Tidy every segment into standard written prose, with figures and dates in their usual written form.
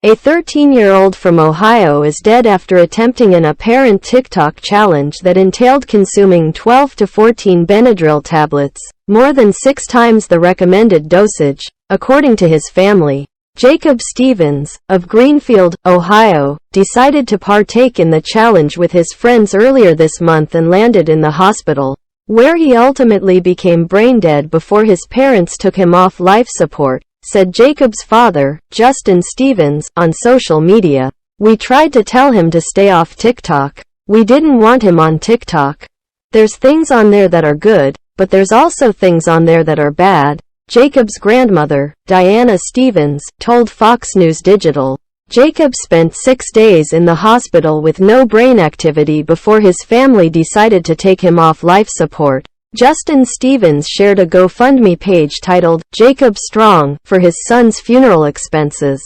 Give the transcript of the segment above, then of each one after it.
A 13-year-old from Ohio is dead after attempting an apparent TikTok challenge that entailed consuming 12 to 14 Benadryl tablets, more than 6 times the recommended dosage, according to his family. Jacob Stevens, of Greenfield, Ohio, decided to partake in the challenge with his friends earlier this month and landed in the hospital, where he ultimately became brain-dead before his parents took him off life support, said Jacob's father, Justin Stevens, on social media. "We tried to tell him to stay off TikTok. We didn't want him on TikTok. There's things on there that are good, but there's also things on there that are bad," Jacob's grandmother, Diana Stevens, told Fox News Digital. Jacob spent 6 days in the hospital with no brain activity before his family decided to take him off life support. Justin Stevens shared a GoFundMe page titled, "Jacob Strong," for his son's funeral expenses,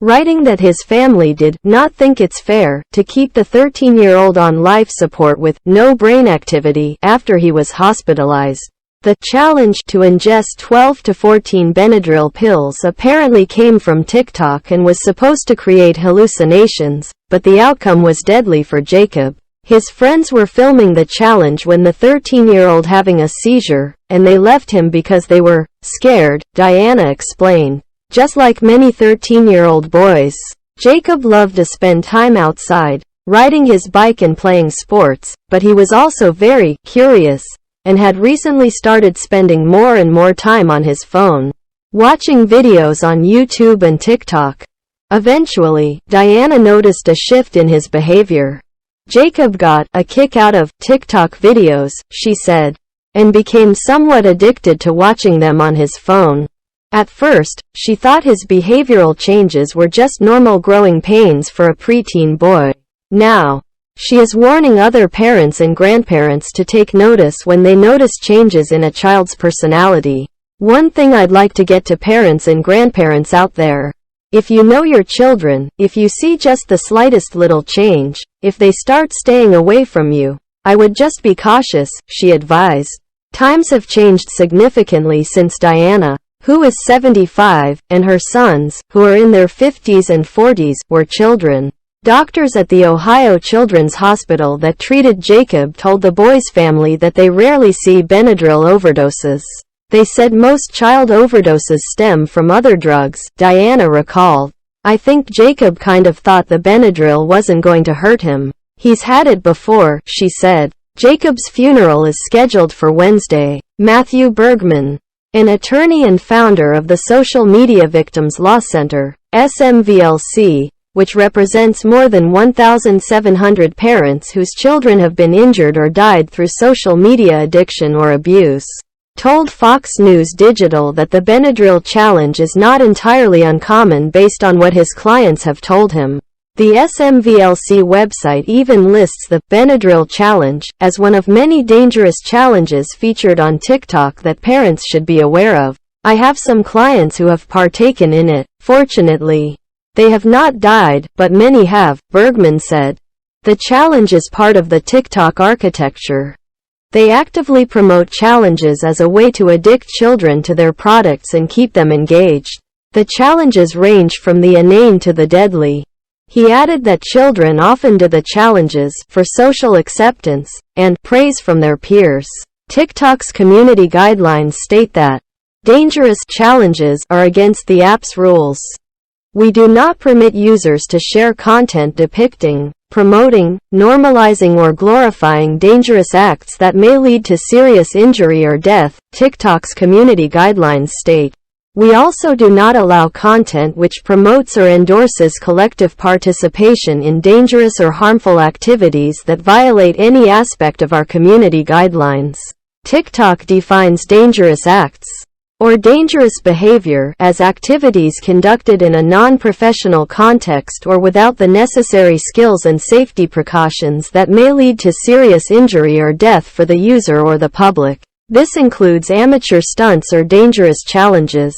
writing that his family did not think it's fair to keep the 13-year-old on life support with no brain activity after he was hospitalized. The challenge to ingest 12 to 14 Benadryl pills apparently came from TikTok and was supposed to create hallucinations, but the outcome was deadly for Jacob. His friends were filming the challenge when the 13-year-old having a seizure, and they left him because they were scared, Diana explained. Just like many 13-year-old boys, Jacob loved to spend time outside, riding his bike and playing sports, but he was also very curious, and had recently started spending more and more time on his phone, watching videos on YouTube and TikTok. Eventually, Diana noticed a shift in his behavior. Jacob got a kick out of TikTok videos, she said, and became somewhat addicted to watching them on his phone. At first, she thought his behavioral changes were just normal growing pains for a preteen boy. Now, she is warning other parents and grandparents to take notice when they notice changes in a child's personality. "One thing I'd like to get to parents and grandparents out there. If you know your children, if you see just the slightest little change, if they start staying away from you, I would just be cautious," she advised. Times have changed significantly since Diana, who is 75, and her sons, who are in their 50s and 40s, were children. Doctors at the Ohio Children's Hospital that treated Jacob told the boy's family that they rarely see Benadryl overdoses. They said most child overdoses stem from other drugs, Diana recalled. "I think Jacob kind of thought the Benadryl wasn't going to hurt him. He's had it before," she said. Jacob's funeral is scheduled for Wednesday. Matthew Bergman, an attorney and founder of the Social Media Victims Law Center, SMVLC, which represents more than 1,700 parents whose children have been injured or died through social media addiction or abuse, told Fox News Digital that the Benadryl challenge is not entirely uncommon based on what his clients have told him. The SMVLC website even lists the Benadryl challenge as one of many dangerous challenges featured on TikTok that parents should be aware of. "I have some clients who have partaken in it. Fortunately, they have not died, but many have," Bergman said. The challenge is part of the TikTok architecture. They actively promote challenges as a way to addict children to their products and keep them engaged. The challenges range from the inane to the deadly. He added that children often do the challenges for social acceptance and praise from their peers. TikTok's community guidelines state that dangerous challenges are against the app's rules. "We do not permit users to share content depicting, promoting, normalizing or glorifying dangerous acts that may lead to serious injury or death," TikTok's community guidelines state. "We also do not allow content which promotes or endorses collective participation in dangerous or harmful activities that violate any aspect of our community guidelines." TikTok defines dangerous acts or dangerous behavior as activities conducted in a non-professional context or without the necessary skills and safety precautions that may lead to serious injury or death for the user or the public. This includes amateur stunts or dangerous challenges.